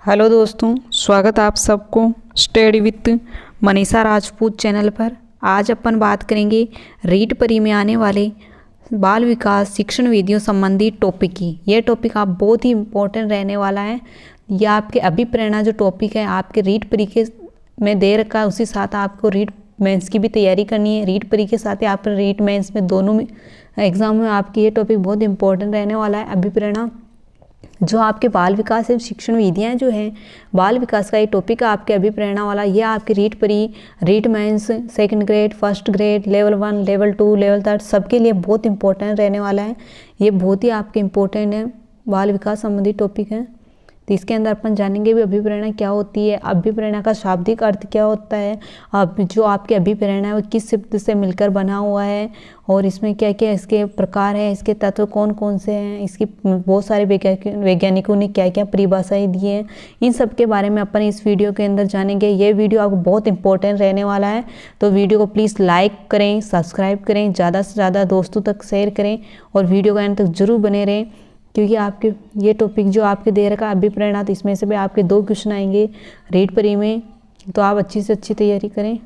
Hello दोस्तों, स्वागत आप सबको study with Manisha Rajput channel पर। आज अपन बात करेंगे रीट परी में आने वाले बाल विकास शिक्षण विधियों संबंधी टॉपिक की। यह टॉपिक आप बहुत ही इम्पोर्टेंट रहने वाला है। यह आपके अभिप्रेरणा जो टॉपिक है आपके रीट परी के में दे रखा है, उसी साथ आपको रीट मेंस की भी तैयारी करनी है। रीट परी के साथ ही आप रीट मेंस में दोनों में एग्जाम में आपकी ये टॉपिक बहुत इंपॉर्टेंट रहने वाला है। अभिप्रेरणा जो आपके बाल विकास एवं शिक्षण विधियाँ जो हैं, बाल विकास का ये टॉपिक है आपके अभिप्रेरणा वाला। ये आपके रीट परी, REET mains, second grade, first grade, level 1, level 2, level 3 सबके लिए बहुत इंपॉर्टेंट रहने वाला है। ये बहुत ही आपके इम्पोर्टेंट है, बाल विकास संबंधी टॉपिक है। तो इसके अंदर अपन जानेंगे भी अभिप्रेरणा क्या होती है, अभिप्रेरणा का शाब्दिक अर्थ क्या होता है, अब जो आपकी अभिप्रेरणा है वो किस शब्द से मिलकर बना हुआ है, और इसमें क्या क्या इसके प्रकार हैं, इसके तत्व कौन कौन से हैं, इसकी बहुत सारे वैज्ञानिकों ने क्या क्या परिभाषाएं दी हैं, इन सब के बारे में अपन इस वीडियो के अंदर जानेंगे। ये वीडियो आपको बहुत इंपॉर्टेंट रहने वाला है, तो वीडियो को प्लीज़ लाइक करें, सब्सक्राइब करें, ज़्यादा से ज़्यादा दोस्तों तक शेयर करें और वीडियो के अंत तक जरूर बने रहें, क्योंकि आपके ये टॉपिक जो आपके दे रखा अभिप्रेरणा, तो इसमें से भी आपके 2 क्वेश्चन आएंगे रीट परी में। तो आप अच्छी से अच्छी तैयारी करें।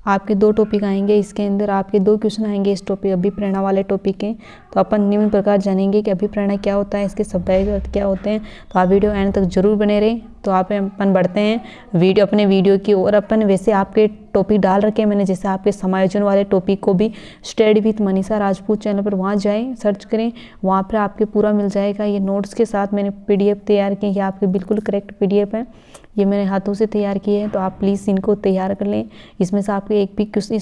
आपके 2 टॉपिक आएंगे, इसके अंदर आपके 2 क्वेश्चन आएंगे इस टॉपिक अभिप्रेरणा वाले टॉपिक के। तो अपन निम्न प्रकार जानेंगे कि अभिप्रेरणा क्या होता है, इसके शब्दार्थ अर्थ क्या होते हैं। तो आप वीडियो एंड तक जरूर बने रहें। तो आप अपन बढ़ते हैं अपने वीडियो की ओर। अपन वैसे आपके टॉपिक डाल रखे हैं मैंने, जैसे आपके समायोजन वाले टॉपिक को भी study with Manisha Rajput channel पर वहाँ जाएं, सर्च करें, वहाँ पर आपके पूरा मिल जाएगा। ये नोट्स के साथ मैंने PDF तैयार की है, आपके बिल्कुल करेक्ट PDF है, ये मैंने हाथों से तैयार किए हैं। तो आप प्लीज़ इनको तैयार कर लें। इसमें से आपके एक भी क्वेश्चन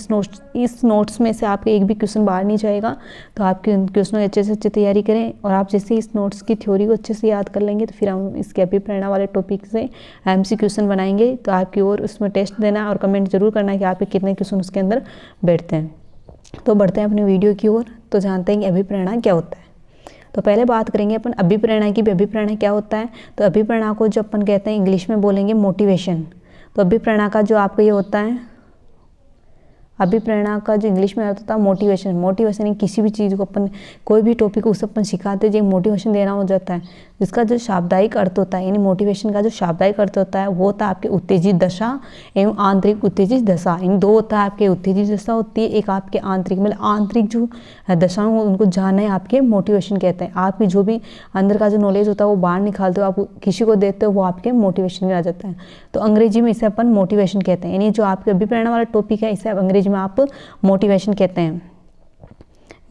इस नोट्स में से आपके एक भी क्वेश्चन बाहर नहीं जाएगा। तो आपके क्वेश्चन अच्छे से अच्छी तैयारी करें, और आप जैसे इस नोट्स की थ्योरी को अच्छे से याद कर लेंगे तो फिर हम इसके अभिप्रेरणा वाले टॉपिक से MC क्वेश्चन बनाएंगे। तो आपकी ओर उसमें टेस्ट देना और कमेंट जरूर करना कि आपके कितने क्वेश्चन उसके अंदर बैठते हैं। तो बढ़ते हैं अपने वीडियो की ओर। तो जानते हैं कि अभिप्रेरणा क्या होता है। तो पहले बात करेंगे अपन अभिप्रेरणा की भी। अभिप्रेरणा क्या होता है, तो अभिप्रेरणा को जो अपन कहते हैं इंग्लिश में बोलेंगे मोटिवेशन। तो अभिप्रेरणा का जो आपका ये होता है, अभिप्रेरणा का जो इंग्लिश में अर्थ होता है मोटिवेशन। मोटिवेशन है किसी भी चीज़ को अपन, कोई भी टॉपिक को उसे अपन सिखाते हैं, जो मोटिवेशन देना हो जाता है। जिसका जो शाब्दिक अर्थ होता है, यानी मोटिवेशन का जो शाब्दिक अर्थ होता है वो होता है आपके उत्तेजित दशा एवं आंतरिक उत्तेजित दशा। इन 2 होता है। आपके उत्तेजित दशा होती है, एक आपके आंतरिक, मतलब आंतरिक जो दशाओं उनको जानना है, आपके मोटिवेशन कहते हैं। आपकी जो भी अंदर का जो नॉलेज होता है वो बाहर निकालते हो, आप किसी को देते हो, वो आपके मोटिवेशन में आ जाता है। तो अंग्रेजी में इसे अपन मोटिवेशन कहते हैं, यानी जो आपके अभिप्रेरणा वाला टॉपिक है इसे अंग्रेजी में आप मोटिवेशन कहते हैं।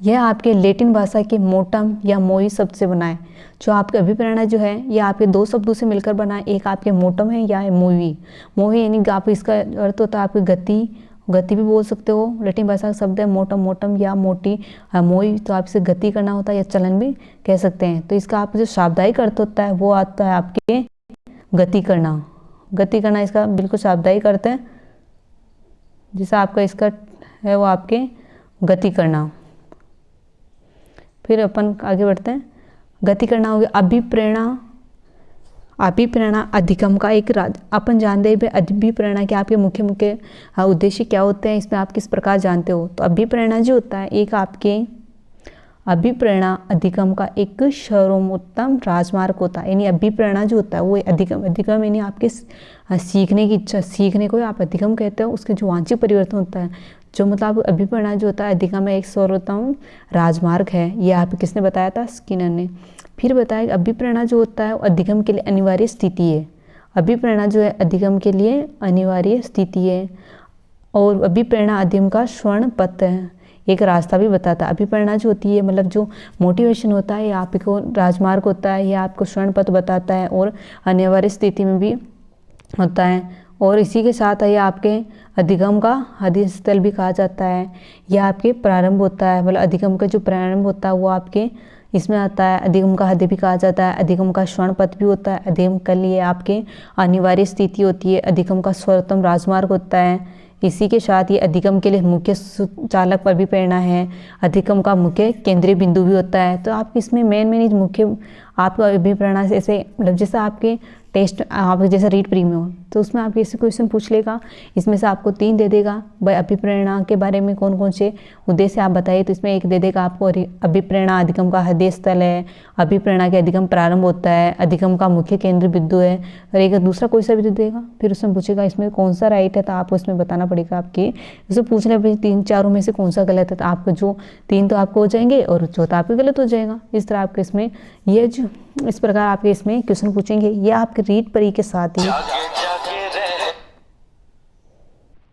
यह आपके लैटिन भाषा के मोटम या मोई शब्द से बना है। जो आपके अभिप्रेरणा जो है ये आपके 2 शब्दों से मिलकर बना है, एक आपके मोटम है या मोई। मोई यानी आप, इसका अर्थ होता है आपकी गति भी बोल सकते हो। लैटिन भाषा का शब्द है मोटम या मोटी। मोई तो आप इसे गति करना होता है या चलन भी कह सकते हैं। तो इसका आप जो शाब्दिक अर्थ होता है वो आता है आपके गति करना। गति करना इसका बिल्कुल शाब्दिक अर्थ है, जिससे आपका इसका है वो आपके गति करना। फिर अपन आगे बढ़ते हैं। गति करना हो गया। अभिप्रेरणा अधिगम का एक अपन जानते हैं अभिप्रेरणा के आपके मुख्य उद्देश्य क्या होते हैं, इसमें आप किस प्रकार जानते हो। तो अभिप्रेरणा जो होता है एक आपके अभिप्रेरणा अधिगम का एक सर्वोत्तम राजमार्ग होता है। यानी अभिप्रेरणा जो होता है वो अधिगम यानी आपके सीखने की इच्छा, सीखने को आप अधिगम कहते हो। उसके जो वांछित परिवर्तन होता है, जो मतलब अभिप्रेरणा जो होता है अधिगम में एक सर्वोत्तम राजमार्ग है। ये आप किसने बताया था, स्किनर ने। फिर बताया कि अभिप्रेरणा जो होता है वो अधिगम के लिए अनिवार्य स्थिति है। अभिप्रेरणा जो है अधिगम के लिए अनिवार्य स्थिति है, और अभिप्रेरणा अधिगम का स्वर्ण पथ है, एक रास्ता भी बताता है। अभिप्रेरणा जो होती है मतलब जो मोटिवेशन होता है ये आपको राजमार्ग होता है, ये आपको स्वर्ण पथ बताता है और अनिवार्य स्थिति में भी होता है। और इसी के साथ ये आपके अधिगम का हदीय स्थल भी कहा जाता है। यह आपके प्रारंभ होता है, मतलब अधिगम का जो प्रारंभ होता है वो आपके इसमें आता है। अधिगम का हद भी कहा जाता है, अधिगम का स्वर्ण पथ भी होता है। अधिगम के लिए आपके अनिवार्य स्थिति होती है, अधिगम का सर्वोत्तम राजमार्ग होता है। इसी के साथ ये अधिगम के लिए मुख्य चालक अभिप्रेरणा है, अधिगम का मुख्य केंद्रीय बिंदु भी होता है। तो आप इसमें मेन मुख्य आपको अभिप्रेरणा से ऐसे मतलब जैसे आपके टेस्ट आप जैसे रीड प्री में हो तो उसमें आपके ऐसे क्वेश्चन पूछ लेगा, इसमें से आपको 3 दे देगा। भाई अभिप्रेरणा के बारे में कौन कौन से उद्देश्य आप बताइए, तो इसमें 1 दे देगा आपको अभिप्रेरणा अधिगम का हृदय स्थल है, अभिप्रेरणा के अधिगम प्रारंभ होता है, अधिगम का मुख्य केंद्र बिंदु है, और एक दूसरा कोई सा भी दे देगा। फिर उसमें पूछेगा इसमें कौन सा राइट है, तो आपको इसमें बताना पड़ेगा आपके उसमें पूछना भाई 3-4 में से कौन सा गलत है, तो आपको जो 3 तो आपको हो जाएंगे और चौथा आपके गलत हो जाएगा। इस तरह आपके इसमें ये जो इस प्रकार आपके इसमें क्वेश्चन पूछेंगे। ये आपके रीड परी के साथ ही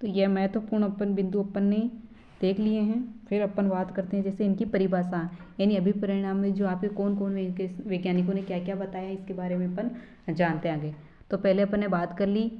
तो यह महत्वपूर्ण अपन बिंदु अपन ने देख लिए हैं। फिर अपन बात करते हैं जैसे इनकी परिभाषा, यानी अभिप्रेरणा में जो आपके कौन कौन वैज्ञानिकों ने क्या क्या बताया इसके बारे में अपन जानते हैं आगे। तो पहले अपन ने बात कर ली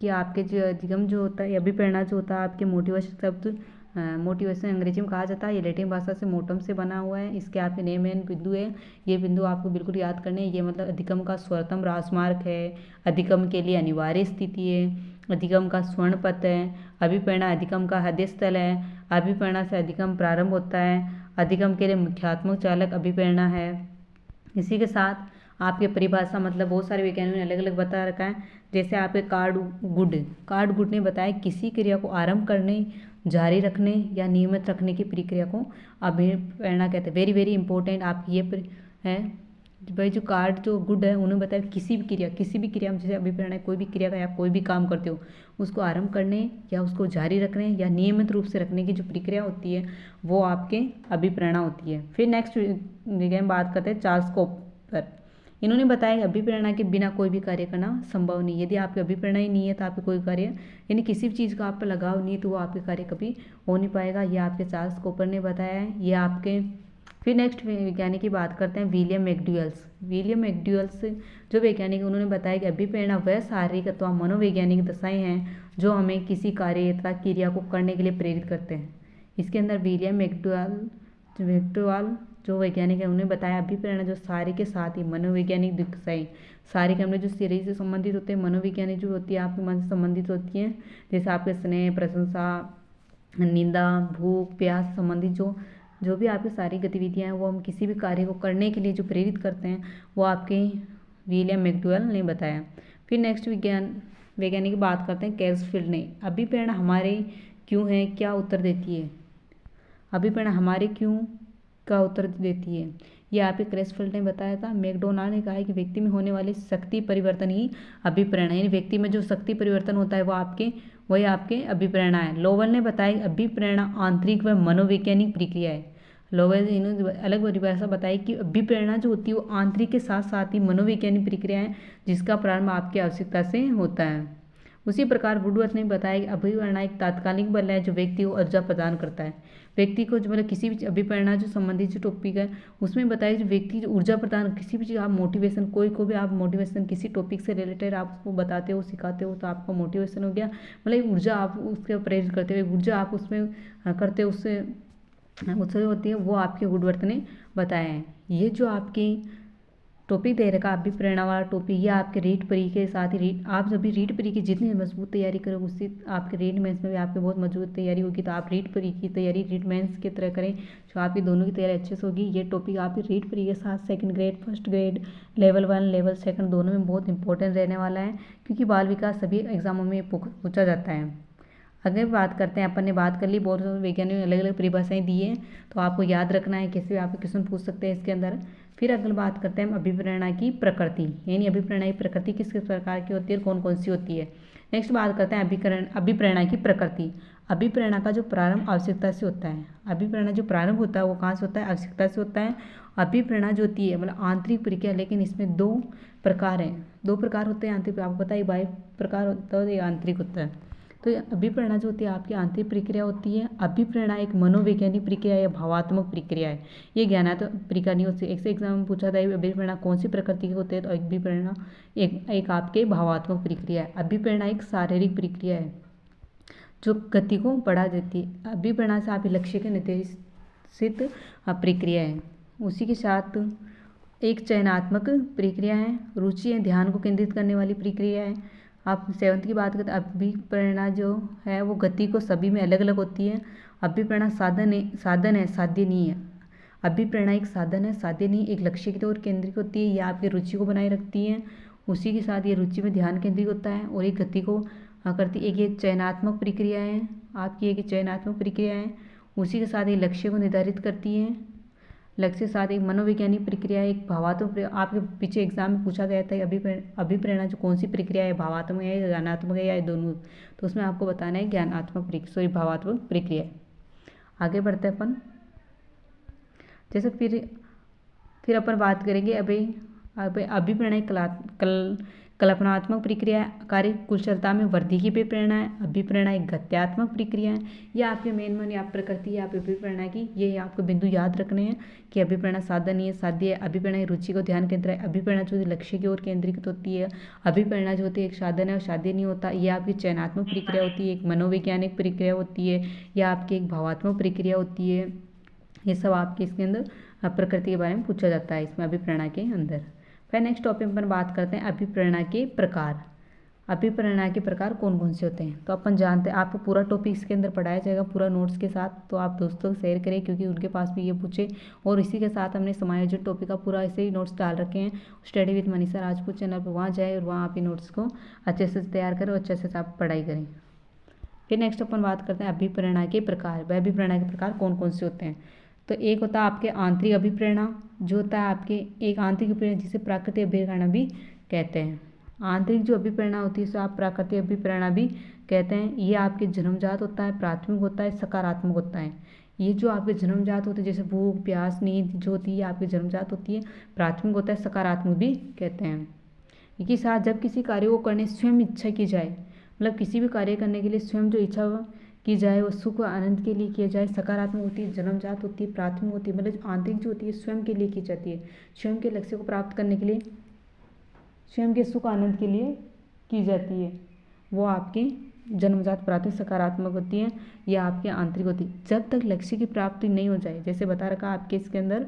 कि आपके जो अधिगम जो होता है, अभिप्रेरणा जो होता है आपके मोटिवेशन शब्द मोटिवेशन अंग्रेजी में कहा जाता है, ये लैटिन भाषा से मोटम से बना हुआ है। इसके आपके नेम एन बिंदु है, ये बिंदु आपको बिल्कुल याद करने हैं। ये मतलब अधिगम का सर्वोत्तम राजमार्ग है, अधिगम के लिए अनिवार्य स्थिति है, अधिगम का स्वर्ण पथ है, अभिप्रेरणा अधिगम का हृदय स्थल है, अभिप्रेरणा से अधिगम प्रारंभ होता है, अधिगम के लिए मुख्यात्मक चालक अभिप्रेरणा है। इसी के साथ आपके परिभाषा मतलब बहुत सारे वैज्ञानिकों ने अलग अलग बता रखा है। जैसे आपके कार्ड गुड ने बताया किसी क्रिया को आरंभ करने, जारी रखने या नियमित रखने की प्रक्रिया को अभिप्रेरणा कहते हैं। वेरी वेरी इंपॉर्टेंट आपकी ये है भाई। जो कार्ड जो गुड है उन्होंने बताया किसी भी क्रिया में जैसे अभिप्रेरणा कोई भी क्रिया का आप कोई भी काम करते हो उसको आरंभ करने या उसको जारी रखने या नियमित रूप से रखने की जो प्रक्रिया होती है वो आपके अभिप्रेरणा होती है। फिर नेक्स्ट विज्ञान बात करते हैं चार्ल्स कॉपर। इन्होंने बताया कि अभिप्रेरणा के बिना कोई भी कार्य करना संभव नहीं। यदि आपकी अभिप्रेरणा ही नहीं है तो आपके कोई कार्य यानी किसी भी चीज़ का आप पर लगाव नहीं है तो वो आपके कार्य कभी हो नहीं पाएगा। ये आपके चार्ल्स कॉपर ने बताया है। ये आपके फिर नेक्स्ट वैज्ञानिक की बात करते हैं विलियम मैकडूगल्स जो वैज्ञानिक उन्होंने बताया कि अभिप्रेरणा वह शारीरिक अथवा मनोवैज्ञानिक दशाएं हैं जो हमें किसी कार्य अथवा क्रिया को करने के लिए प्रेरित करते हैं। इसके अंदर विलियम मैकडूगल जो वैज्ञानिक है उन्होंने बताया अभिप्रेरणा जो शारीरिक के साथ ही मनोवैज्ञानिक दशाएं, शारीरिक हमने जो शरीर से संबंधित होते हैं, मनोवैज्ञानिक जो होती है आपके मन से संबंधित होती हैं, जैसे आपके स्नेह, प्रशंसा, निंदा, भूख, प्यास संबंधित जो भी आपकी सारी गतिविधियां हैं वो हम किसी भी कार्य को करने के लिए जो प्रेरित करते हैं वो आपके विलियम मैकडूगल ने बताया। फिर नेक्स्ट वैज्ञानिक की बात करते हैं कैल्सफील्ड ने। अभिप्रेरणा हमारे क्यों है क्या उत्तर देती है, अभिप्रेरणा हमारे क्यों का उत्तर देती है, ये आपके कैल्सफील्ड ने बताया था। मैकडोनाल्ड ने कहा है कि व्यक्ति में होने वाले शक्ति परिवर्तन ही अभिप्रेरणा, यानी व्यक्ति में जो शक्ति परिवर्तन होता है वही आपके अभिप्रेरणा है। लोवेल ने बताया अभिप्रेरणा आंतरिक व मनोवैज्ञानिक प्रक्रिया है। लोवेल इन्होंने अलग परिभाषा बताई कि अभिप्रेरणा जो होती है वो आंतरिक के साथ साथ ही मनोवैज्ञानिक प्रक्रिया है जिसका प्रारंभ आपकी आवश्यकता से होता है। उसी प्रकार वुडवर्थ ने बताया कि अभिप्रेरणा एक तात्कालिक बल है जो व्यक्ति को ऊर्जा प्रदान करता है। व्यक्ति को जो मतलब किसी भी अभिप्रेरणा जो संबंधित जो टॉपिक है उसमें बताया जो व्यक्ति जो ऊर्जा प्रदान किसी भी चीज़ आप मोटिवेशन कोई को भी आप मोटिवेशन किसी टॉपिक से रिलेटेड आप उसको बताते हो सिखाते हो तो आपका मोटिवेशन हो गया, मतलब ऊर्जा आप उसके प्रेरित करते हो, ऊर्जा आप उसमें करते हो उससे होती है वो आपके वुडवर्थ ने बताया है। ये जो आपकी टॉपिक दे रखा अभिप्रेरणा वाला टॉपिक ये आपके रीट परी के साथ ही आप जब भी रीट परी की जितनी मजबूत तैयारी करोगे उससे आपके रीट मेंस में भी आपकी बहुत मजबूत तैयारी होगी। तो आप रीट परी की तैयारी रीट मेंस की तरह करें जो आपकी दोनों की तैयारी अच्छे से होगी। ये टॉपिक आपकी रीट परी के साथ second grade, first grade, level 1, level 2 दोनों में बहुत इंपॉर्टेंट रहने वाला है क्योंकि बाल विकास सभी एग्जामों में पूछा जाता है। अगर बात करते हैं अपन ने बात कर ली बहुत वैज्ञानिकों ने अलग अलग परिभाषाएं दी है तो आपको याद रखना है, कैसे भी आप क्वेश्चन पूछ सकते हैं इसके अंदर। फिर अगली बात करते हैं अभिप्रेरणा की प्रकृति, यानी अभिप्रेरणा की प्रकृति किस किस प्रकार की होती है, कौन कौन सी होती है। नेक्स्ट बात करते हैं अभिप्रेरणा की प्रकृति। अभिप्रेरणा का जो प्रारंभ आवश्यकता से होता है, अभिप्रेरणा जो प्रारंभ होता है वो कहाँ से होता है, आवश्यकता से होता है। अभिप्रेरणा जो होती है मतलब आंतरिक प्रक्रिया, लेकिन इसमें 2 प्रकार हैं, 2 प्रकार होते हैं आंतरिक, आपको पता है बाह्य प्रकार होता है एक आंतरिक होता है। तो अभिप्रेरणा जो होती है आपकी आंतरिक प्रक्रिया होती है। अभिप्रेरणा एक मनोवैज्ञानिक प्रक्रिया या भावात्मक प्रक्रिया है, ये ज्ञानात्मक प्रक्रिया नहीं होती। एक से एग्जाम में पूछा था अभिप्रेरणा कौन सी प्रकृति की होती है, तो अभिप्रेरणा एक आपके भावात्मक प्रक्रिया है। अभिप्रेरणा एक शारीरिक प्रक्रिया है जो गति को बढ़ा देती है। अभिप्रेरणा से आपके लक्ष्य के निर्देशित प्रक्रिया है। उसी के साथ एक चयनात्मक प्रक्रिया है, रुचि है, ध्यान को केंद्रित करने वाली प्रक्रिया है। आप 7th की बात करते हैं अभिप्रेरणा जो है वो गति को सभी में अलग अलग होती है। अभिप्रेरणा साधन है, साध्य नहीं है। अभिप्रेरणा एक साधन है, साध्य नहीं, एक लक्ष्य की ओर केंद्रित होती है, यह आपकी रुचि को बनाए रखती है, उसी के साथ ये रुचि में ध्यान केंद्रित होता है और एक गति को करती है। एक ये चयनात्मक प्रक्रिया है आपकी, एक चयनात्मक प्रक्रिया है, उसी के साथ ये लक्ष्य को निर्धारित करती है, लक्ष्य के साथ एक मनोवैज्ञानिक प्रक्रिया है, एक भावात्मक। आपके पीछे एग्जाम में पूछा गया था अभिप्रेरणा जो कौन सी प्रक्रिया है, भावात्मक है, ज्ञानात्मक है या दोनों, तो उसमें आपको बताना है भावात्मक प्रक्रिया है। आगे बढ़ते हैं अपन, जैसे फिर अपन बात करेंगे अभिप्रेरणा एक कल्पनात्मक प्रक्रिया है, कार्य कुशलता में वृद्धि की भी प्रेरणा है। अभिप्रेरणा एक गत्यात्मक प्रक्रिया है, यह आपके मेन या प्रकृति है आप अभिप्रेरणा की, ये आपको बिंदु याद रखने हैं कि अभिप्रेरणा साधन नहीं है, साध्य है। अभिप्रेरणा रुचि को ध्यान केंद्र है, अभिप्रेरणा जो लक्ष्य की ओर केंद्रित होती है, अभिप्रेरणा जो होती है एक साधन है और साध्य नहीं होता, यह आपकी चयनात्मक प्रक्रिया होती है, एक मनोवैज्ञानिक प्रक्रिया होती है, या आपकी एक भावात्मक प्रक्रिया होती है। ये सब आपके इसके अंदर प्रकृति के बारे में पूछा जाता है इसमें अभिप्रेरणा के अंदर। फिर नेक्स्ट टॉपिक पर बात करते हैं अभिप्रेरणा के प्रकार। अभिप्रेरणा के प्रकार कौन कौन से होते हैं, तो अपन जानते हैं, आपको पूरा टॉपिक इसके अंदर पढ़ाया जाएगा पूरा नोट्स के साथ, तो आप दोस्तों को शेयर करें क्योंकि उनके पास भी ये पूछे। और इसी के साथ हमने समायोजित टॉपिक का पूरा ऐसे ही नोट्स डाल रखे हैं study with Manisha Rajput channel पर, वहाँ जाए और वहाँ आप ये नोट्स को अच्छे से तैयार करें और अच्छे से आप पढ़ाई करें। फिर नेक्स्ट अपन बात करते हैं अभिप्रेरणा के प्रकार। वह अभिप्रेरणा के प्रकार कौन कौन से होते हैं, तो एक होता है आपके आंतरिक अभिप्रेरणा, जो होता है आपके एक आंतरिक अभिप्रेरणा जिसे प्राकृतिक अभिप्रेरणा भी कहते हैं। आंतरिक जो अभिप्रेरणा होती है उसे आप प्राकृतिक अभिप्रेरणा भी कहते हैं। ये आपके जन्मजात होता है, प्राथमिक होता है, सकारात्मक होता है। ये जो आपके जन्मजात होते हैं जैसे भूख प्यास नींद जो होती है आपकी जन्मजात होती है, प्राथमिक होता है, सकारात्मक भी कहते हैं। इसी साथ जब किसी कार्य को करने स्वयं इच्छा की जाए, मतलब किसी भी कार्य करने के लिए स्वयं जो इच्छा की जाए वो सुख व आनंद के लिए किया जाए, सकारात्मक होती है, जन्मजात होती है, प्राथमिक होती है, मतलब आंतरिक जो होती है स्वयं के लिए की जाती है, स्वयं के लक्ष्य को प्राप्त करने के लिए, स्वयं के सुख आनंद के लिए की जाती है, वो आपकी जन्मजात प्राथमिक सकारात्मक होती है, या आपके आंतरिक होती है। जब तक लक्ष्य की प्राप्ति नहीं हो जाए, जैसे बता रखा आपके इसके अंदर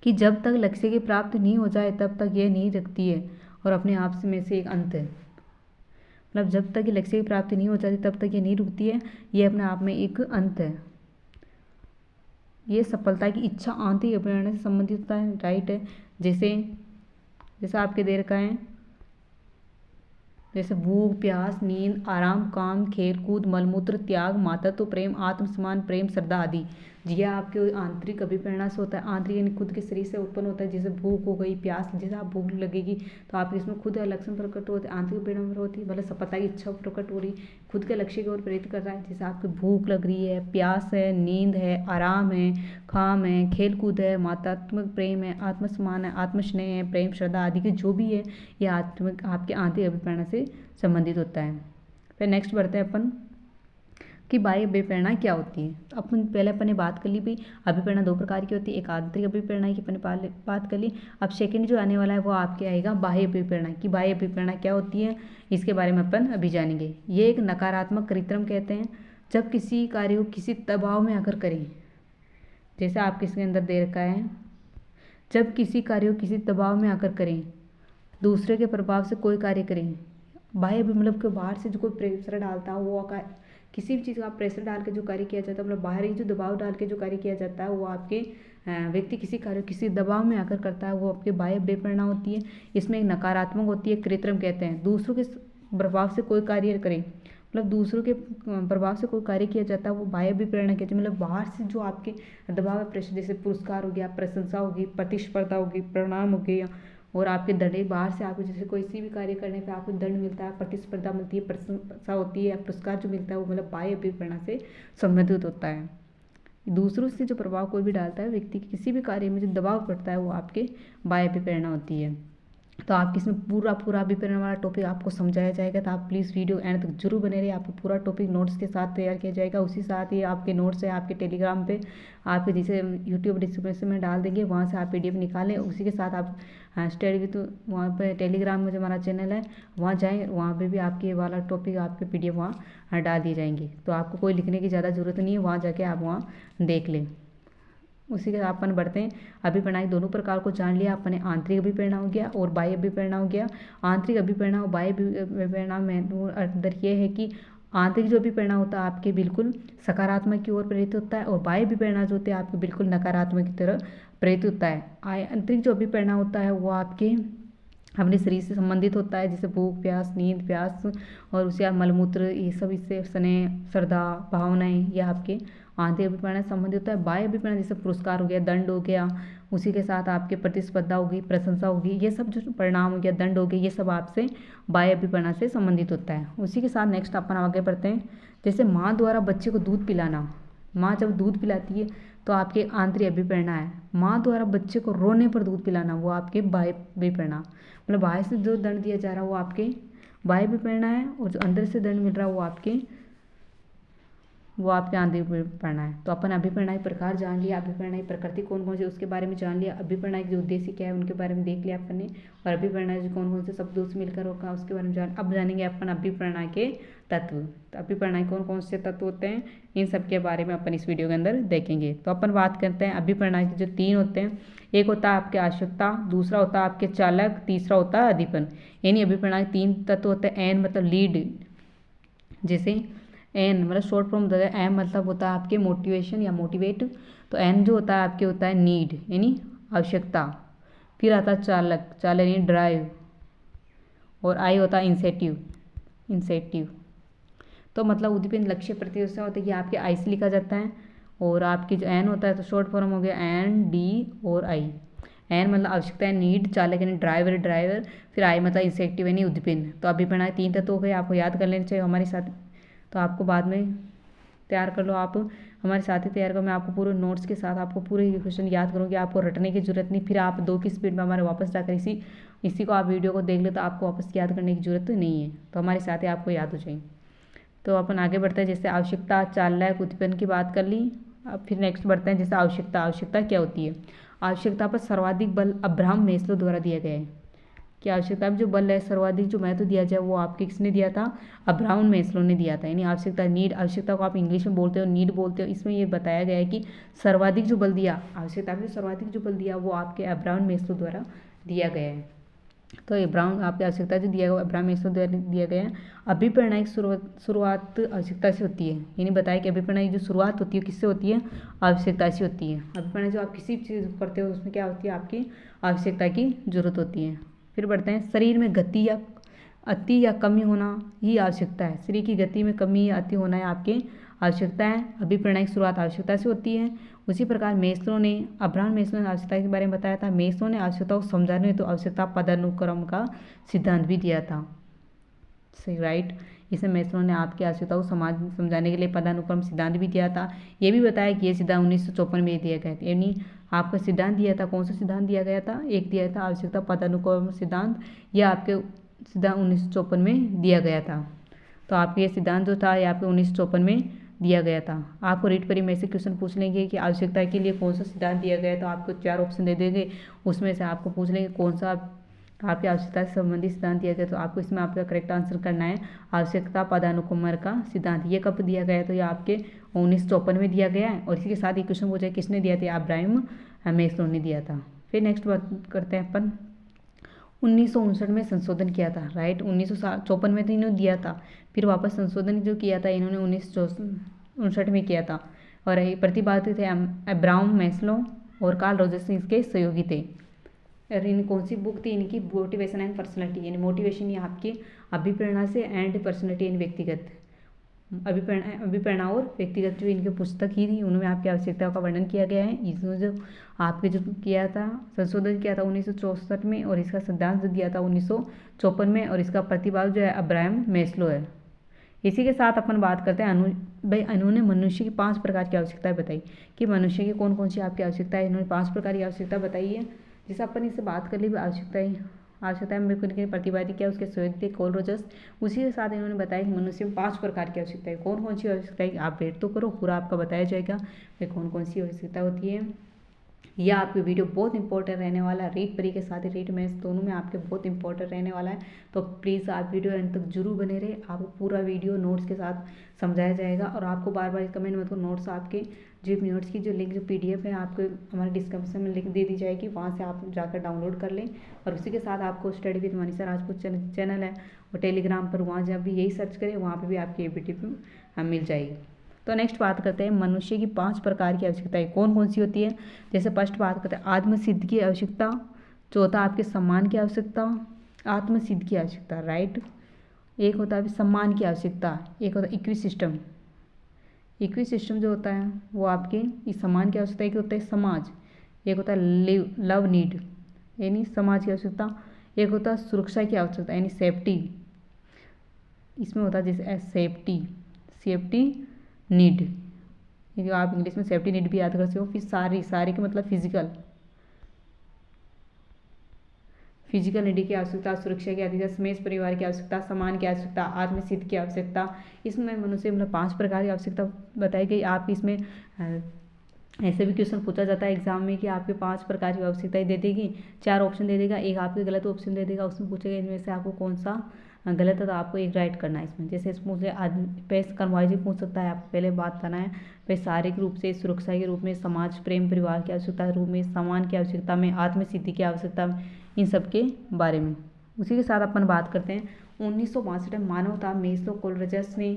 कि जब तक लक्ष्य की प्राप्ति नहीं हो जाए तब तक ये नहीं रखती है और अपने आप में से एक अंत है, मतलब जब तक ये लक्ष्य की प्राप्ति नहीं हो जाती तब तक ये नहीं रुकती है, ये अपने आप में एक अंत है। ये सफलता की इच्छा आंतरिक अभिप्रेरणा से संबंधित होता है, राइट है। जैसे आपके दे रखा है, जैसे भूख प्यास नींद आराम काम खेल कूद मलमूत्र त्याग मातृत्व प्रेम आत्मसम्मान प्रेम श्रद्धा आदि, यह आपके आंतरिक अभिप्रेरणा से होता है। आंतरिक यानी खुद के शरीर से उत्पन्न होता है, जैसे भूख हो गई प्यास, जैसे आप भूख लगेगी तो आप इसमें खुद लक्षण प्रकट होते हैं, आंतरिक अभिप्रेरणा होती है, मतलब सफलता की इच्छा प्रकट हो रही, खुद के लक्ष्य की ओर प्रेरित कर रहा है। जैसे आपकी भूख लग रही है, प्यास है, नींद है, आराम है, काम है, खेल कूद है, मातात्मक प्रेम है, आत्मसम्मान है, आत्मस्नेह है, प्रेम श्रद्धा आदि के जो भी है यह आपके आंतरिक अभिप्रेरणा से संबंधित होता है। फिर नेक्स्ट बढ़ते हैं अपन कि बाह्य अभिप्रेरणा क्या होती है। तो अपन ने बात कर ली भाई अभिप्रेरणा दो प्रकार की होती है, एक आंतरिक अभिप्रेरणा की अपन ने बात कर ली। अब सेकंड जो आने वाला है वो आपके आएगा बाह्य अभिप्रेरणा की। बाह्य अभिप्रेरणा क्या होती है इसके बारे में अपन अभी जानेंगे। ये एक नकारात्मक कृत्रिम कहते हैं, जब किसी कार्य को किसी दबाव में आकर करें, जैसे आप किसके अंदर दे रखा है, जब किसी कार्य को किसी दबाव में आकर करें, दूसरे के प्रभाव से कोई कार्य करें। बाह्य मतलब के बाहर से जो कोई प्रेशर डालता है वो किसी भी चीज़ का प्रेशर डाल के जो कार्य किया जाता है, मतलब बाहरी जो दबाव डाल के जो कार्य किया जाता है वो आपके व्यक्ति किसी कार्य किसी दबाव में आकर करता है, वो आपके बाह्य अभिप्रेरणा होती है। इसमें एक नकारात्मक होती है, कृत्रिम कहते हैं। दूसरों के प्रभाव से कोई कार्य करें, मतलब दूसरों के प्रभाव से कोई कार्य किया जाता है वो बाह्य अभिप्रेरणा कहते हैं। मतलब बाहर से जो आपके दबाव है प्रेशर, जैसे पुरस्कार हो गया, प्रशंसा होगी, प्रतिस्पर्धा होगी, परिणाम हो गया, और आपके दंड बाहर से आपको जैसे कोई सी भी कार्य करने पे आपको दंड मिलता है, प्रतिस्पर्धा मिलती है, प्रशंसा होती है, पुरस्कार जो मिलता है वो मतलब बाह्य अभिप्रेरणा से संबंधित होता है। दूसरों से जो प्रभाव कोई भी डालता है व्यक्ति के किसी भी कार्य में जो दबाव पड़ता है वो आपके बाह्य अभिप्रेरणा होती है। तो आपकी इसमें पूरा अभिप्रेरणा वाला टॉपिक आपको समझाया जाएगा, तो आप प्लीज़ वीडियो एंड तक जरूर बने रहिए। आपको पूरा टॉपिक नोट्स के साथ तैयार किया जाएगा। उसी साथ ही आपके नोट्स है आपके टेलीग्राम पे, आपके जिसे यूट्यूब डिस्क्रिप्शन में डाल देंगे, वहाँ से आप PDF निकालें। उसी के साथ आप स्टडी विद वहाँ पर टेलीग्राम में जो हमारा चैनल है वहाँ जाएँ, वहाँ पर भी आपके वाला टॉपिक आपके PDF वहाँ डाल दिए जाएंगे। तो आपको कोई लिखने की ज़्यादा ज़रूरत नहीं है, वहाँ जाके आप वहाँ देख लें। उसी के अपन बढ़ते हैं। अभिप्रेरणा के दोनों प्रकार को जान लिया अपने, आंतरिक अभिप्रेरणा हो गया और बाह्य अभिप्रेरणा हो गया। आंतरिक अभिप्रेरणा और बाह्य अभिप्रेरणा में अंतर ये है कि आंतरिक जो अभिप्रेरणा होता है आपके बिल्कुल सकारात्मक की ओर प्रेरित होता है, और बाह्य अभिप्रेरणा जो होते हैं आपके बिल्कुल नकारात्मक की तरह प्रेरित होता है। आंतरिक जो अभिप्रेरणा होता है वो आपके अपने शरीर से संबंधित होता है, जैसे भूख प्यास, नींद प्यास, और उसके बाद मलमूत्र, ये सब इससे स्नेह, श्रद्धा, भावनाएं, ये आपके आंतरिक अभिप्रेरणा से संबंधित होता है। बाह्य अभिप्रेरणा जैसे पुरस्कार हो गया, दंड हो गया, उसी के साथ आपके प्रतिस्पर्धा होगी, प्रशंसा होगी, ये सब जो परिणाम हो गया, दंड हो गया, ये सब आपसे बाह्य अभिप्रेरणा से संबंधित होता है। उसी के साथ नेक्स्ट अपन आगे बढ़ते हैं। जैसे माँ द्वारा बच्चे को दूध पिलाना, माँ जब दूध पिलाती है तो आपके आंतरिक अभिप्रेरणा है। माँ द्वारा बच्चे को रोने पर दूध पिलाना, वो आपके बाह्य अभिप्रेरणा, मतलब बाहर से जो दंड दिया जा रहा है वो आपके बाह्य अभिप्रेरणा है, और जो अंदर से दंड मिल रहा है वो आपके आंतरिक अभिप्रेरणा है। तो अपन अभिप्रेरणा प्रकार जान लिया, अभिप्रेरणा प्रकृति कौन कौन से उसके बारे में जान लिया, अभिप्रेरणा के जो उद्देश्य क्या है उनके बारे में देख लिया अपन ने, और अभिप्रेरणा जो कौन कौन से शब्दों से मिलकर होगा उसके बारे में अब जानेंगे अपन अभिप्रेरणा के तत्व। तो अभिप्रेरणा कौन कौन से तत्व होते हैं, इन सब के बारे में अपन इस वीडियो के अंदर देखेंगे। तो अपन बात करते हैं अभिप्रेरणा के जो 3 होते हैं। एक होता है आपके आवश्यकता, दूसरा होता है आपके चालक, तीसरा होता है अधिपन। यानी अभिप्रेरणा के 3 तत्व होते हैं। एन मतलब लीड, जैसे एन मतलब शॉर्ट फॉर्म होता है, एम मतलब होता है आपके मोटिवेशन या मोटिवेट, तो एन जो होता है आपके होता है नीड यानी आवश्यकता, फिर आता है चालक, चालक यानी ड्राइव, और आई होता है इंसेटिव। तो मतलब उद्दीपन लक्ष्य प्रतियोगिता होता है कि आपके आई से लिखा जाता है, और आपकी जो एन होता है तो शॉर्ट फॉर्म हो गया एन, डी और आई। एन मतलब आवश्यकता है, नीड, चालक यानी ड्राइवर, फिर आई मतलब इंसेक्टिव यानी उद्दीपन। तो अभिप्रेरणा 3 तत्व हो गए, आपको याद कर लेने चाहिए हमारे साथ। तो आपको बाद में तैयार कर लो, आप हमारे साथ ही तैयार करो, मैं आपको पूरे नोट्स के साथ आपको पूरे क्वेश्चन याद करूँगी, आपको रटने की जरूरत नहीं, फिर आप 2 की स्पीड में हमारे वापस जाकर इसी को आप वीडियो को देख ले तो आपको वापस याद करने की जरूरत नहीं है, तो हमारे साथ ही आपको याद हो जाएगी। तो अपन आगे बढ़ते हैं। जैसे आवश्यकता, चालक, उद्दीपन की बात कर ली, अब फिर नेक्स्ट बढ़ते हैं। जैसे आवश्यकता क्या होती है। आवश्यकता पर सर्वाधिक बल अब्राहम मैस्लो द्वारा दिया गया है कि आवश्यकता में जो बल है, सर्वाधिक जो महत्व दिया जाए वो आपके किसने दिया था, अब्राहम मैस्लो ने दिया था। यानी आवश्यकता, नीड, आवश्यकता को आप इंग्लिश में बोलते हो, नीड बोलते हो, इसमें ये बताया गया है कि सर्वाधिक जो बल दिया, आवश्यकता में जो सर्वाधिक जो बल दिया वो आपके अब्राहम मैस्लो द्वारा दिया गया है। तो अब्राहम आपकी आवश्यकता जो दिया गया अब्राहम मैस्लो द्वारा दिया गया है। अभिप्रेरणा की शुरुआत आवश्यकता से होती है, यानी बताया कि अभिप्रेरणा की जो शुरुआत होती है किससे होती है, आवश्यकता से होती है। अभिप्रेरणा जो आप किसी चीज़ करते हो उसमें क्या होती है, आपकी आवश्यकता की जरूरत होती है। फिर बढ़ते हैं, शरीर में गति या अति या कमी होना ही आवश्यकता है। शरीर की गति में कमी या अति होना है आपकी आवश्यकता है। अभिप्रेरणा की शुरुआत आवश्यकता से होती है। उसी प्रकार अब्राहम मैस्लो ने आवश्यकता के बारे में बताया था। मैस्लो ने आवश्यकता को समझाने में तो आवश्यकता पदानुक्रम का सिद्धांत भी दिया था, सही राइट। इसे मैस्लो ने आपकी आवश्यकता को समझाने के लिए पदानुक्रम सिद्धांत भी दिया था। ये भी बताया कि ये सिद्धांत 1954 में दिया गया था। यानी आपका सिद्धांत दिया था, कौन सा सिद्धांत दिया गया था, एक दिया था आवश्यकता पदानुक्रम सिद्धांत, यह आपके सिद्धांत 1954 में दिया गया था। तो आपके ये सिद्धांत जो था ये आपके 1954 में दिया गया था। आपको रीट परी में से क्वेश्चन पूछ लेंगे कि आवश्यकता के लिए कौन सा सिद्धांत दिया गया है, तो आपको 4 ऑप्शन दे देंगे, उसमें से आपको पूछ लेंगे कौन सा आपकी आवश्यकता से संबंधित सिद्धांत दिया गया, तो आपको इसमें आपका करेक्ट आंसर करना है आवश्यकता पदानुक्रम का सिद्धांत। ये कब दिया गया है, तो ये आपके 1954 में दिया गया है, और इसी के साथ ये क्वेश्चन पूछा किसने दिया था, अब्राहम मैस्लो ने दिया था। फिर नेक्स्ट बात करते हैं अपन, 1959 में संशोधन किया था, राइट। 1954 में तो इन्होंने दिया था, फिर वापस संशोधन जो किया था इन्होंने 1959 में किया था, और प्रतिपादित थे अब्राहम मैस्लो और कार्ल रॉजर्स इसके सहयोगी थे। और इन कौन सी बुक थी इनकी, मोटिवेशन एंड पर्सनैलिटी, यानी मोटिवेशन ये आपकी अभिप्रेरणा से, एंड पर्सनैलिटी यानी व्यक्तिगत, अभिप्रेरणा और व्यक्तिगत जो इनकी पुस्तक ही थी उनमें आपकी आवश्यकता का वर्णन किया गया है। इसमें जो आपके जो किया था, संशोधन किया था 1964 में, और इसका सिद्धांत जो दिया था 1954 में, और इसका प्रतिभाग जो है अब्राहम मैस्लो है। इसी के साथ अपन बात करते हैं इन्होंने मनुष्य की 5 प्रकार की आवश्यकताएं बताई कि मनुष्य की कौन कौन सी आपकी आवश्यकता है, इन्होंने 5 प्रकार की आवश्यकता बताई है। जैसे अपन इससे बात कर ली आवश्यकता में प्रतिवादी क्या उसके सहयोगी थे कार्ल रॉजर्स। उसी के साथ इन्होंने बताया कि मनुष्य में 5 प्रकार की आवश्यकता है। कौन कौन सी आवश्यकता है, आप वेट तो करो, पूरा आपका बताया जाएगा वे कौन कौन सी आवश्यकता होती है। यह आपकी वीडियो बहुत इंपॉर्टेंट रहने वाला है। रीट परी के साथ ही रीट मैथ्स दोनों में आपके बहुत इंपॉर्टेंट रहने वाला है। तो प्लीज़ आप वीडियो एंड तक जरूर बने रहे। आपको पूरा वीडियो नोट्स के साथ समझाया जाएगा और आपको बार बार कमेंट मत करो। नोट्स आपके जो नोट्स की जो लिंक जो PDF है आपको हमारे डिस्क्रिप्शन में लिंक दे दी जाएगी, वहाँ से आप जाकर डाउनलोड कर लें। और उसी के साथ आपको study with Manisha Rajput channel है और टेलीग्राम पर, वहाँ जब भी यही सर्च करें वहाँ पर भी आपकी ABT मिल जाएगी। तो नेक्स्ट बात करते हैं मनुष्य की 5 प्रकार की आवश्यकताएं कौन कौन सी होती है। जैसे फर्स्ट बात करते हैं आत्मसिद्ध की आवश्यकता, चौथा आपके सम्मान की आवश्यकता, आत्मसिद्ध की आवश्यकता राइट, एक होता है सम्मान की आवश्यकता, एक होता है इक्वी सिस्टम। इक्वी सिस्टम जो होता है वो आपके इस सम्मान की आवश्यकता, एक होता है समाज, एक होता है लव नीड यानी समाज की आवश्यकता, एक होता है सुरक्षा की आवश्यकता यानी सेफ्टी। इसमें होता है जैसे सेफ्टी नीड, ये आप इंग्लिश में सेफ्टी नीड भी याद कर सकते हो। फिर सारी का मतलब फिजिकल नीड की आवश्यकता, सुरक्षा की आवश्यकता, स्मेश परिवार की आवश्यकता, सम्मान की आवश्यकता, आत्मसिद्ध की आवश्यकता। इसमें मनुष्य मतलब 5 प्रकार की आवश्यकता बताई गई। आप इसमें ऐसे भी क्वेश्चन पूछा जाता है एग्जाम में कि आपके 5 प्रकार की आवश्यकताएं दे देगी, 4 ऑप्शन दे देगा, एक आपके गलत ऑप्शन दे देगा। उसमें पूछेगा इनमें से आपको कौन सा गलत है तो आपको एक राइट करना है इसमें। जैसे मुझे पेश कर्मवाइज पूछ सकता है, आपको पहले बात करना है वैचारिक रूप से, सुरक्षा के रूप में, समाज प्रेम परिवार की आवश्यकता के रूप में, सम्मान की आवश्यकता में, आत्मसिद्धि की आवश्यकता में, इन सब के बारे में। उसी के साथ अपन बात करते हैं 1962 में मानवता मेस्लो कोलरिजस ने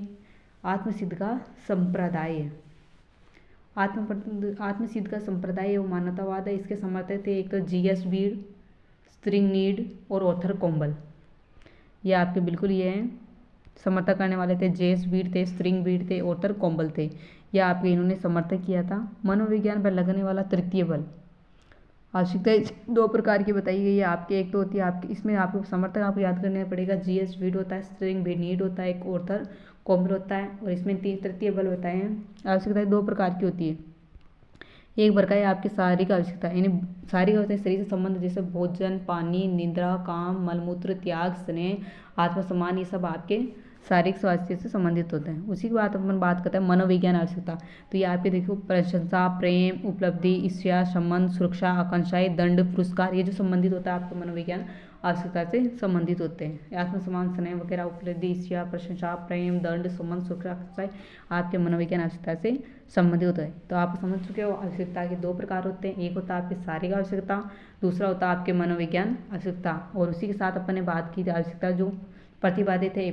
आत्मसिद्ध का संप्रदाय आत्मसिद्ध का संप्रदाय वो मानवतावाद है। इसके समर्थक थे एक तो GS बीड, स्ट्रिंग नीड और ऑर्थर कॉम्बल। ये आपके बिल्कुल ये हैं समर्थक करने वाले थे। जेस बीड थे, स्ट्रिंग बीड थे, ऑर्थर कॉम्बल थे। यह आपके इन्होंने समर्थक किया था। मनोविज्ञान पर लगने वाला तृतीय बल आवश्यकता 2 प्रकार की बताई गई है आपके। एक तो होती है आपकी, इसमें आपको समर्थक आपको याद करना पड़ेगा। GS बीड होता है, स्ट्रिंग बीड नीड होता है, एक ऑर्थर कॉम्बल होता है। और इसमें 3 तृतीय बल बताए हैं। आवश्यकताएं 2 प्रकार की होती है। एक प्रकार है आपकी शारीरिक आवश्यकता, यानी शारीरिक होता है शरीर से संबंध, जैसे भोजन, पानी, निद्रा, काम, मलमूत्र, त्याग, स्नेह, आत्मसम्मान, ये सब आपके शारीरिक स्वास्थ्य से संबंधित होते हैं। उसी के बाद अपन बात करते हैं मनोविज्ञान आवश्यकता। तो ये आपके देखो प्रशंसा, प्रेम, उपलब्धि, ईर्ष्या, संबंध, सुरक्षा, आकांक्षाएं, दंड, पुरस्कार, ये जो संबंधित होता है आपका मनोविज्ञान आवश्यकता से संबंधित होते हैं। आत्मसम्मान, स्नेह वगैरह, उपलब्धि, ईर्ष्या, प्रशंसा, प्रेम, दंड, संबंध, सुरक्षा, आकांक्षाएं आपके मनोविज्ञान आवश्यकता से संबंधित होता है। तो आप समझ चुके हो आवश्यकता के 2 प्रकार होते हैं। एक होता है आपकी शारीरिक आवश्यकता, दूसरा होता है आपके मनोविज्ञान आवश्यकता। और उसी के साथ अपन ने बात की आवश्यकता जो प्रतिपादित थे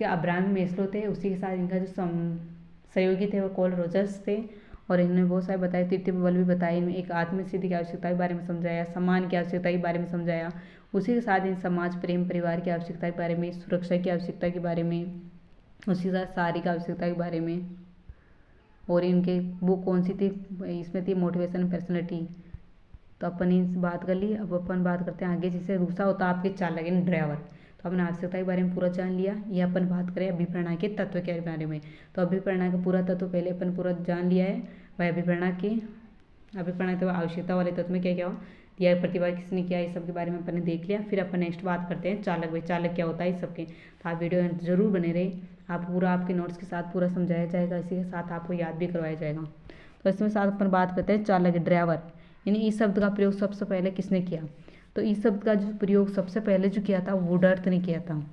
अब्राहम मेस्लो थे। उसी के साथ इनका जो सहयोगी थे वो कोल रोजर्स थे। और इन्होंने बहुत सारे बताए, तृतीय बल भी बताए। इनमें एक आत्मसिद्धि की आवश्यकता के बारे में समझाया, सम्मान की आवश्यकता के बारे में समझाया। उसी के साथ इन समाज प्रेम परिवार की आवश्यकता के बारे में, सुरक्षा की आवश्यकता के बारे में, उसी के साथ शारीरिक आवश्यकता के बारे में। और इनके वो कौन सी थी, इसमें थी मोटिवेशन पर्सनैलिटी। तो अपन इस बात कर ली। अब अपन बात करते हैं आगे, जिससे दूसरा होता है आपके चालक यानी ड्राइवर। तो अपने आवश्यकता के बारे में पूरा जान लिया। ये अपन बात करें अभिप्रेरणा के तत्व के बारे में। तो अभिप्रेरणा का पूरा तत्व पहले अपन पूरा जान लिया है। वह अभिप्रेरणा तो आवश्यकता वाले तत्व में क्या क्या हो या प्रतिभा किसने किया, ये सब के बारे में अपन ने देख लिया। फिर अपन नेक्स्ट बात करते हैं चालक। भाई चालक क्या होता है इस सबके। तो आप वीडियो जरूर बने रहे। आप पूरा आपके नोट्स के साथ पूरा समझाया जाएगा, इसी के साथ आपको याद भी करवाया जाएगा। तो इसमें साथ अपन बात करते हैं चालक ड्राइवर, यानी इस शब्द का प्रयोग सबसे पहले किसने किया। तो इस शब्द का जो प्रयोग सबसे पहले जो किया था वुडर्थ ने किया था।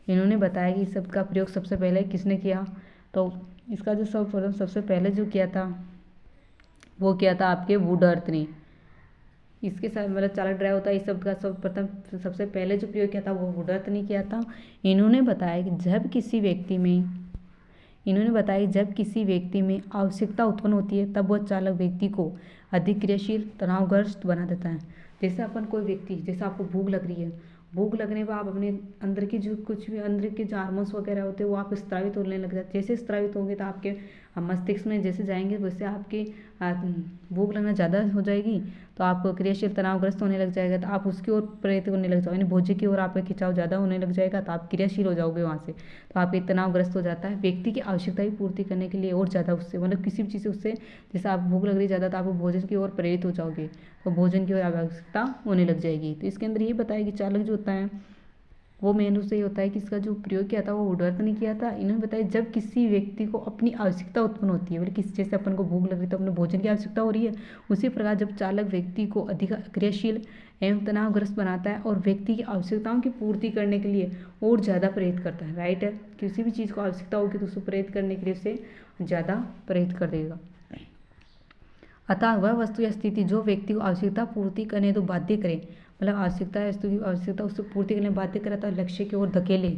इन्होंने बताया कि इस शब्द का प्रयोग सबसे पहले किसने किया। तो इसका जो सबसे पहले जो किया था वो किया था आपके वुडर्थ ने। इसके साथ मतलब चालक ड्राइवर होता है, इस शब्द का सबसे पहले जो प्रयोग किया था वो वुडर्थ ने किया था। इन्होंने बताया कि जब किसी व्यक्ति में आवश्यकता उत्पन्न होती है तब वह चालक व्यक्ति को अधिक क्रियाशील, तनावग्रस्त बना देता है। जैसे अपन कोई व्यक्ति, जैसे आपको भूख लग रही है, भूख लगने पर आप अपने अंदर की जो कुछ भी अंदर के जो हार्मोन्स वगैरह होते हैं वो आप स्रावित होने लग जाते हैं। जैसे स्रावित होंगे तो आपके मस्तिष्क में जैसे जाएंगे वैसे आपके भूख लगना ज़्यादा हो जाएगी, तो आपको क्रियाशील तनावग्रस्त होने लग जाएगा, तो आप उसकी ओर प्रेरित होने लग जाओगे, यानी भोज्य की ओर आपका खिंचाव ज़्यादा होने लग जाएगा, तो आप क्रियाशील हो जाओगे वहाँ से। तो आप एक तनावग्रस्त हो जाता है व्यक्ति की आवश्यकता की पूर्ति करने के लिए और ज़्यादा उससे मतलब किसी भी चीज़ से उससे, जैसे आप भूख लग रही ज़्यादा तो आप भोजन की ओर प्रेरित हो जाओगे, तो भोजन की ओर आवश्यकता होने लग जाएगी। तो इसके अंदर ये बताया कि चालक जो होता है वो मेन रूप से ये होता है कि इसका जो प्रयोग किया था वो वुडवर्थ ने किया था। इन्होंने बताया जब किसी व्यक्ति को अपनी आवश्यकता उत्पन्न होती है, बोले किसी जैसे अपन को भूख लग रही है तो अपने भोजन की आवश्यकता हो रही है, उसी प्रकार जब चालक व्यक्ति को अधिक क्रियाशील एवं तनावग्रस्त बनाता है और व्यक्ति की आवश्यकताओं की पूर्ति करने के लिए और ज़्यादा प्रेरित करता है। राइट है, किसी भी चीज़ को आवश्यकता होगी तो उसको प्रेरित करने के लिए उसे ज़्यादा प्रेरित कर देगा। अतः वह वस्तु या स्थिति जो व्यक्ति को आवश्यकता पूर्ति करने तो बाध्य करे, मतलब आवश्यकता है वस्तु की आवश्यकता उसको पूर्ति करने बाध्य करे तो लक्ष्य की ओर धकेले।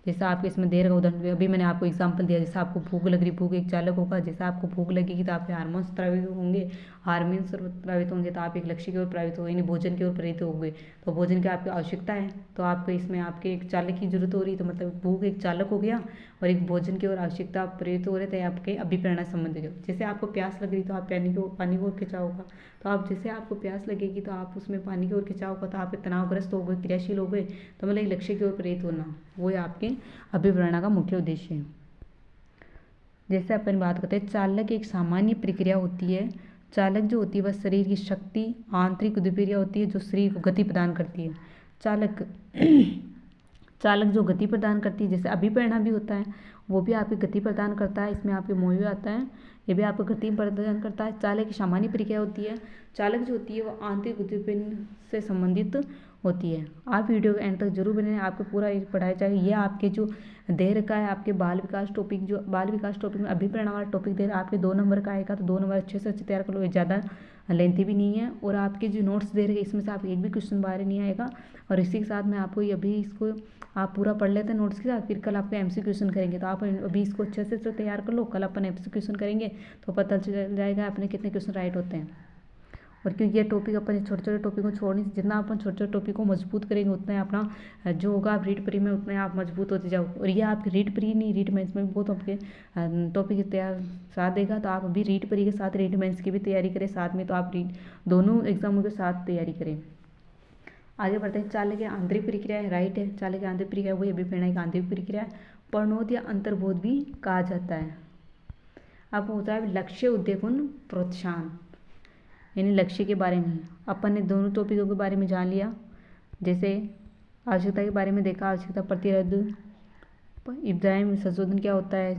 जैसा आपके इसमें देर का उदाहरण अभी मैंने आपको एग्जांपल दिया, जैसे आपको भूख लग रही, भूख एक चालक होगा। जैसे आपको भूख लगेगी तो आपके हार्मोन्स स्रावित होंगे, हार्मोन्स स्रावित होंगे तो आप एक लक्ष्य की ओर प्रेरित होंगे, यानी भोजन की ओर प्रेरित होंगे। तो भोजन की आपकी आवश्यकता है तो आपको इसमें आपके एक चालक की जरूरत हो रही, तो मतलब भूख एक चालक हो गया और एक भोजन की ओर आवश्यकता प्रेरित हो रहे थे आपके अभिप्रेरणा संबंधित। जैसे आपको प्यास लग रही तो आप पानी की ओर खिंचाव होगा, तो आप जैसे आपको प्यास लगेगी तो आप उसमें पानी की ओर खिंचाव होगा, तो आप तनावग्रस्त हो गए, क्रियाशील हो गए, तो मतलब एक लक्ष्य की ओर प्रेरित होना वो आपके अभिप्रेरणा का मुख्य उद्देश्य है। जैसे अपन बात करते हैं चालक एक सामान्य प्रक्रिया होती है। चालक जो होती है वह शरीर की शक्ति आंतरिक उद्दीपना होती है जो शरीर को गति प्रदान करती है। चालक चालक जो गति प्रदान करती है, जैसे अभिप्रेरणा भी होता है वो भी आपकी गति प्रदान करता है, इसमें आपके मोह भी आता है, ये भी आपको गति प्रदान करता है। चालक की सामान्य प्रक्रिया होती है। चालक जो होती है वो आंतरिक उद्दीपन से संबंधित होती है। आप वीडियो के एंड तक जरूर बने, आपको पूरा पढ़ाया जाएगा। ये आपके जो दे रखा है आपके बाल विकास टॉपिक, जो बाल विकास टॉपिक में अभिप्रेरणा वाला टॉपिक दे रहा है आपके 2 नंबर का आएगा, तो 2 नंबर अच्छे से अच्छे तैयार कर लो, ज़्यादा लेंथी भी नहीं है। और आपके जो नोट्स दे रहे हैं इसमें से आप एक भी क्वेश्चन बाहर नहीं आएगा। और इसी के साथ मैं आपको अभी इसको आप पूरा पढ़ लेते हैं नोट्स के साथ, फिर कल आपको एमसीक्यू क्वेश्चन करेंगे, तो आप अभी इसको अच्छे से तैयार कर लो, कल अपन एमसीक्यू क्वेश्चन करेंगे तो पता चल जाएगा अपने कितने क्वेश्चन राइट होते हैं। और क्योंकि ये टॉपिक अपन छोटे छोटे टॉपिक को छोड़ नहीं, जितना अपन छोटे छोटे टॉपिक को मजबूत करेंगे उतना ही अपना जो होगा आप रीड प्री में उतना ही आप मजबूत होते जाओ। और ये आपकी रीड प्री नहीं, रीड मेंस में भी बहुत आपके टॉपिक तैयार साथ देगा, तो आप अभी रीड प्री के साथ रीड मेंस की भी तैयारी करें साथ में, तो आप रीड दोनों एग्जामों के साथ तैयारी करें। आगे बढ़ते हैं। चालक की आंतरिक प्रक्रिया है, राइट है, चालक की आंतरिक प्रक्रिया वही अभिप्रेरणा की आंतरिक प्रक्रिया प्रणोद या अंतर्बोध भी कहा जाता है। अब होता है लक्ष्य उद्दीपन प्रोत्साहन, यानी लक्ष्य के बारे में अपन ने दोनों टॉपिकों के बारे में जान लिया। जैसे आवश्यकता के बारे में देखा, आवश्यकता प्रतिरोध इब्राहिम में संशोधन क्या होता है।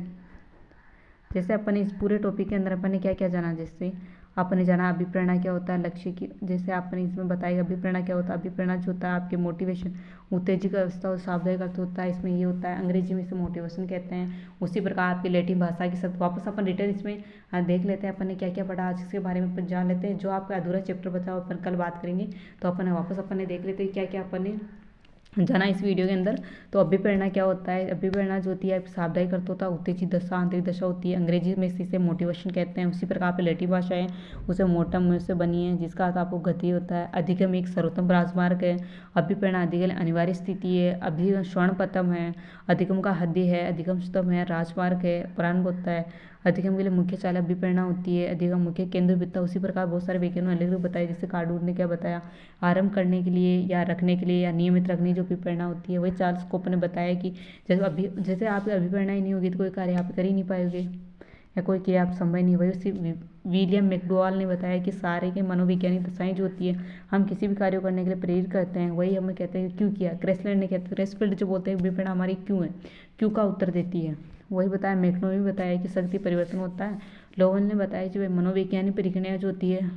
जैसे अपन इस पूरे टॉपिक के अंदर अपन ने क्या क्या जाना, जैसे अपन ने जाना अभिप्रेरणा क्या होता है, लक्ष्य की, जैसे आपने इसमें बताया अभिप्रेरणा क्या होता है। अभिप्रेरणा जो होता है आपके मोटिवेशन, उत्तेजक अवस्था और सावधानी अर्थ होता है, इसमें ये होता है अंग्रेजी में इसे मोटिवेशन कहते हैं। उसी प्रकार आपकी लैटिन भाषा के शब्द वापस अपन रिटर्न इसमें देख लेते हैं अपन ने क्या क्या पढ़ा आज, इसके बारे में अपन जान लेते हैं। जो आपका अधूरा चैप्टर बचा अपन कल बात करेंगे, तो अपन वापस अपन ने देख लेते हैं क्या क्या अपन ने जाना इस वीडियो के अंदर। तो अभिप्रेरणा क्या होता है, अभिप्रेरणा जो होती है सावधानी अर्थ होता है, उत्तेजित दशा आंतरिक दशा होती है, अंग्रेजी में इसे मोटिवेशन कहते हैं। उसी प्रकार पे लैटिन भाषा है उसे मोटम से बनी है, जिसका अर्थ आपको गति होता है। अधिगम एक सर्वोत्तम राजमार्ग है, अभिप्रेरणा अधिगम अनिवार्य स्थिति है, अभिगम स्वर्ण पतम है, अधिगम का हद्य है, अधिगम स्तंभ है, राजमार्ग है, प्रारंभ होता है। अधिगम के लिए मुख्य चालक अभिप्रेरणा होती है, अधिगम मुख्य केंद्र बिता। उसी प्रकार बहुत सारे वैज्ञानिकों ने अलग अलग बताया, जैसे कार्डूर ने क्या बताया, आरंभ करने के लिए या रखने के लिए या नियमित रखने जो अभिप्रेरणा होती है। वही चार्ल्स कोप ने बताया कि जैसे आपकी अभिप्रेरणा ही नहीं होगी तो कोई कार्य आप कर ही नहीं पाओगे या कोई क्रिया आप संभव नहीं। वही उसी विलियम मैकडॉवेल ने बताया कि सारे के मनोवैज्ञानिक दशाएं जो होती है हम किसी भी कार्य को करने के लिए प्रेरित करते हैं, वही हमें कहते हैं क्यों किया। क्रेसलैंड ने कहते हैं, क्रेसफील्ड जो बोलते हैं अभिप्रेरणा हमारी क्यों है, क्यों का उत्तर देती है। वही बताया मैकडॉवेल ने भी बताया कि शक्ति परिवर्तन होता है। लोवन ने बताया कि मनोवैज्ञानिक प्रक्रिया जो होती है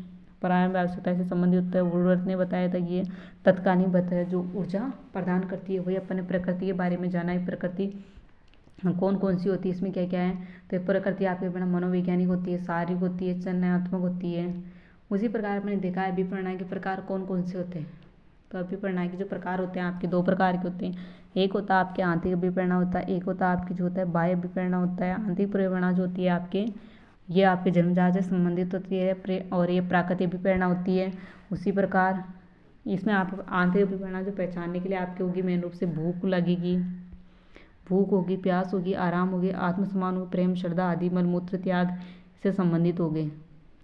प्रारंभ आवश्यकता से संबंधित होता है। वुडवर्थ ने बताया था कि ये तत्कालीन बताया जो ऊर्जा प्रदान करती है। वही अपन ने प्रकृति के बारे में जाना है, प्रकृति कौन कौन सी होती है, इसमें क्या क्या है। तो प्रकृति आपके बिना मनोवैज्ञानिक होती है, शारीरिक होती है, चलनात्मक होती है। उसी प्रकार मैंने देखा है अभिप्रेरणा के प्रकार कौन कौन से होते हैं। तो अभिप्रेरणा के जो प्रकार होते हैं आपके 2 प्रकार के होते हैं। एक होता है आपके आंतरिक अभिप्रेरणा होता है, एक होता है आपकी जो होता है बाह्य अभिप्रेरणा होता है। आंतरिक प्रेरणा जो होती है आपके ये आपके जन्मजात से संबंधित होती है और ये प्राकृतिक अभिप्रेरणा होती है। उसी प्रकार इसमें आप आंतरिक अभिप्रेरणा जो पहचानने के लिए आपके होगी मेन रूप से भूख लगेगी, भूख होगी, प्यास होगी, आराम होगी, आत्मसम्मान होगी, प्रेम, श्रद्धा आदि मलमूत्र त्याग से संबंधित हो गए।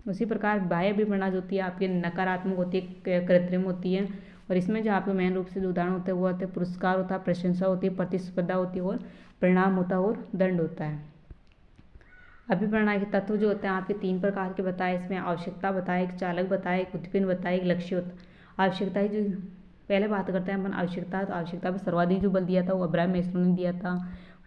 उसी प्रकार बाह्य अभिप्रेरणा जो होती है आपके नकारात्मक होती है, कृत्रिम होती है। और इसमें जो आपके मेन रूप से जो उदाहरण होते हैं वो होते हैं पुरस्कार होता है, प्रशंसा होती है, प्रतिस्पर्धा होती है और परिणाम होता है और दंड होता है। अभिप्रेरणा के तत्व जो होते हैं आपके 3 प्रकार के बताए। इसमें आवश्यकता बताए, एक चालक बताए, एक उद्दीपन बताए, एक लक्ष्य होता है। आवश्यकता जो पहले बात करते हैं अपन आवश्यकता। तो आवश्यकता में सर्वाधिक जो बल दिया था वो अब्राहम मैस्लो ने दिया था।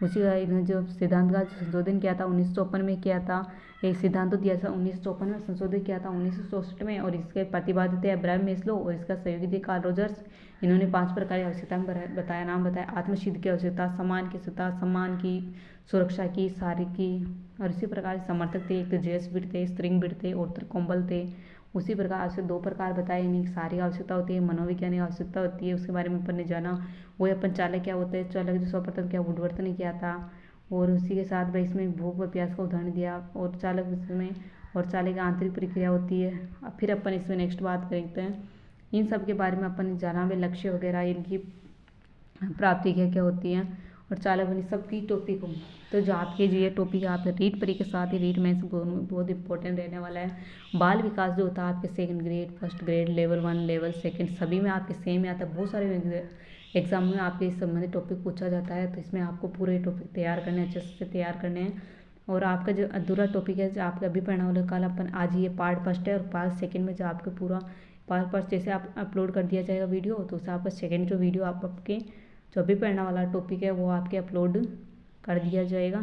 उसी का इन्होंने जो सिद्धांत का संशोधन किया था 1954 में किया था। एक सिद्धांत तो दिया था 1954 में, संशोधित किया था 1964 में। और इसके प्रतिपादित थे अब्राहम मैस्लो और इसका सहयोगी थे कार्ल रॉजर्स। इन्होंने 5 प्रकार की आवश्यकता बताया, नाम बताया। आत्मसिद्ध की आवश्यकता, सम्मान की आवश्यकता, सम्मान की, सुरक्षा की, शारीरिक की। और इसी प्रकार समर्थक थे, एक तो जेस बिट थे, स्त्रिंग बिट थे और कोम्बल थे। उसी प्रकार आवश्यक 2 प्रकार बताए, इन्हीं शारीरिक आवश्यकता होती है, मनोवैज्ञानिक आवश्यकता होती है। उसके बारे में अपन ने जाना। वो अपन चालक क्या होता है, चालक जो सर्वप्रथम क्या वुडवर्थ ने किया था। और उसी के साथ भाई इसमें भूख व प्यास का उदाहरण दिया। और चालक इसमें और चालक की आंतरिक प्रक्रिया होती है। अब फिर अपन इसमें नेक्स्ट बात करते हैं, इन सब के बारे में अपन ने जाना भी, लक्ष्य वगैरह इनकी प्राप्ति क्या क्या होती है और चालक बनी सबकी टॉपिक हो। तो जो आपके जो ये टॉपिक है आपके रीट परी के साथ ही रीट में बहुत इंपॉर्टेंट रहने वाला है। बाल विकास जो होता है आपके second grade, first grade, level 1, level second सभी में आपके सेम ही आता है। बहुत सारे एग्जाम में आपके इस संबंधित टॉपिक पूछा जाता है। तो इसमें आपको पूरे टॉपिक तैयार करने हैं, अच्छे से तैयार करने हैं। और आपका जो अधूरा टॉपिक है जो आपका अभी पढ़ना वाला, कल अपन आज ये पार्ट फर्स्ट है और पार्ट सेकंड में जो आपके पूरा पार्ट फर्स्ट जैसे आप अपलोड कर दिया जाएगा वीडियो, तो उसे आपका सेकंड जो वीडियो आपके जो अभी पढ़ने वाला टॉपिक है वो आपके अपलोड कर दिया जाएगा।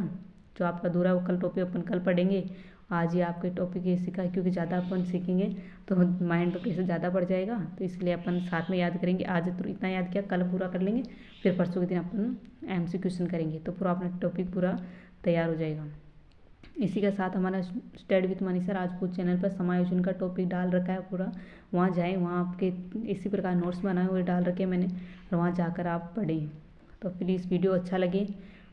जो आपका अधूरा वो कल टॉपिक अपन कल पढ़ेंगे। आज ही आपके टॉपिक ये सीखा, क्योंकि ज़्यादा अपन सीखेंगे तो माइंड तो कैसे ज़्यादा बढ़ जाएगा, तो इसलिए अपन साथ में याद करेंगे। आज तो इतना याद किया, कल पूरा कर लेंगे, फिर परसों के दिन अपन MC क्वेश्चन करेंगे, तो पूरा अपना टॉपिक पूरा तैयार हो जाएगा। इसी के साथ हमारा study with Manisha Rajput channel पर समायोजन का टॉपिक डाल रखा है पूरा, वहाँ जाएँ, वहाँ आपके इसी प्रकार नोट्स बनाए हुए डाल रखे मैंने, और वहाँ जाकर आप पढ़ें। तो प्लीज़ वीडियो अच्छा लगे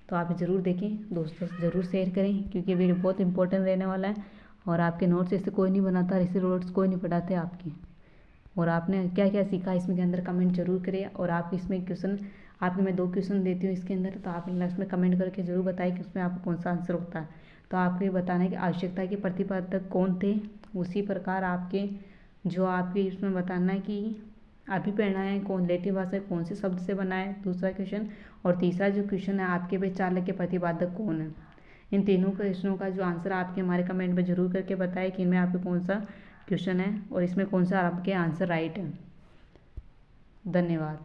तो आप ज़रूर देखें, दोस्तों से ज़रूर शेयर करें, क्योंकि वीडियो बहुत इंपॉर्टेंट रहने वाला है। और आपके नोट्स ऐसे कोई नहीं बनाता, ऐसे नोट्स कोई नहीं पढ़ाते आपके। और आपने क्या क्या सीखा इसमें के अंदर कमेंट जरूर करें। और आप इसमें क्वेश्चन आपके मैं 2 क्वेश्चन देती हूँ इसके अंदर, तो आप लास्ट में कमेंट करके ज़रूर बताएं कि उसमें आपको कौन सा आंसर होता है। तो आपको ये बताना है कि आवश्यकता के प्रतिपादक कौन थे। उसी प्रकार आपके जो आपके इसमें बताना है कि अभी पढ़ना है कौन लेटिव भाषा कौन से शब्द से बना है, दूसरा क्वेश्चन। और तीसरा जो क्वेश्चन है आपके भाई चालक के प्रतिपादक कौन है। इन तीनों क्वेश्चनों का जो आंसर आपके हमारे कमेंट में ज़रूर करके बताएं कि इनमें आपको कौन सा क्वेश्चन है और इसमें कौन सा आपके आंसर राइट है। धन्यवाद।